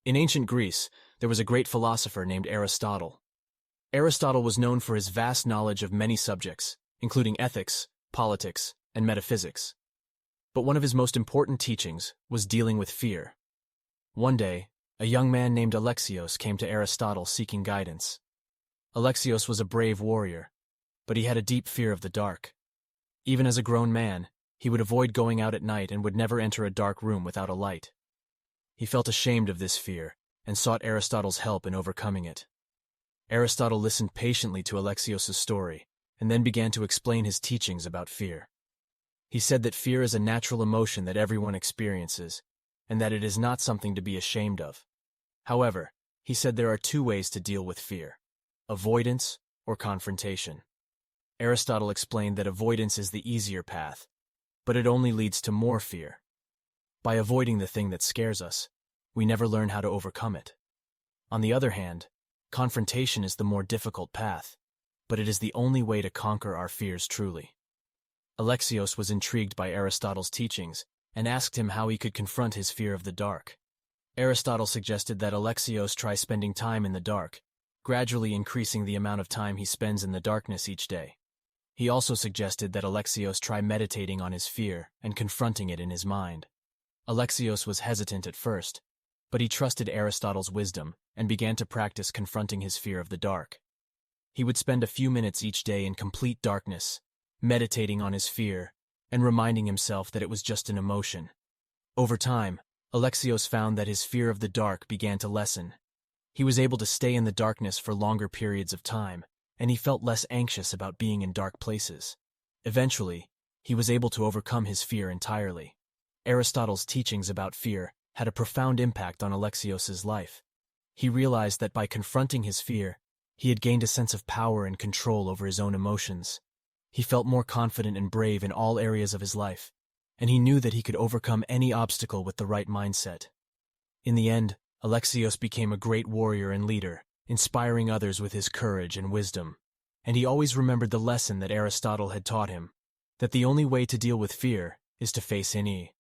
In ancient Greece, there was a great philosopher named Aristotle. Aristotle was known for his vast knowledge of many subjects, including ethics, politics, and metaphysics. But one of his most important teachings was dealing with fear. One day, a young man named Alexios came to Aristotle seeking guidance. Alexios was a brave warrior, but he had a deep fear of the dark. Even as a grown man, he would avoid going out at night and would never enter a dark room without a light. He felt ashamed of this fear and sought Aristotle's help in overcoming it. Aristotle listened patiently to Alexios' story and then began to explain his teachings about fear. He said that fear is a natural emotion that everyone experiences, and that it is not something to be ashamed of. However, he said there are two ways to deal with fear: avoidance or confrontation. Aristotle explained that avoidance is the easier path, but it only leads to more fear. By avoiding the thing that scares us, we never learn how to overcome it. On the other hand, confrontation is the more difficult path, but it is the only way to conquer our fears truly. Alexios was intrigued by Aristotle's teachings and asked him how he could confront his fear of the dark. Aristotle suggested that Alexios try spending time in the dark, gradually increasing the amount of time he spends in the darkness each day. He also suggested that Alexios try meditating on his fear and confronting it in his mind. Alexios was hesitant at first, but he trusted Aristotle's wisdom and began to practice confronting his fear of the dark. He would spend a few minutes each day in complete darkness, meditating on his fear and reminding himself that it was just an emotion. Over time, Alexios found that his fear of the dark began to lessen. He was able to stay in the darkness for longer periods of time, and he felt less anxious about being in dark places. Eventually, he was able to overcome his fear entirely. Aristotle's teachings about fear had a profound impact on Alexios' life. He realized that by confronting his fear, he had gained a sense of power and control over his own emotions. He felt more confident and brave in all areas of his life, and he knew that he could overcome any obstacle with the right mindset. In the end, Alexios became a great warrior and leader, inspiring others with his courage and wisdom. And he always remembered the lesson that Aristotle had taught him, that the only way to deal with fear is to face it.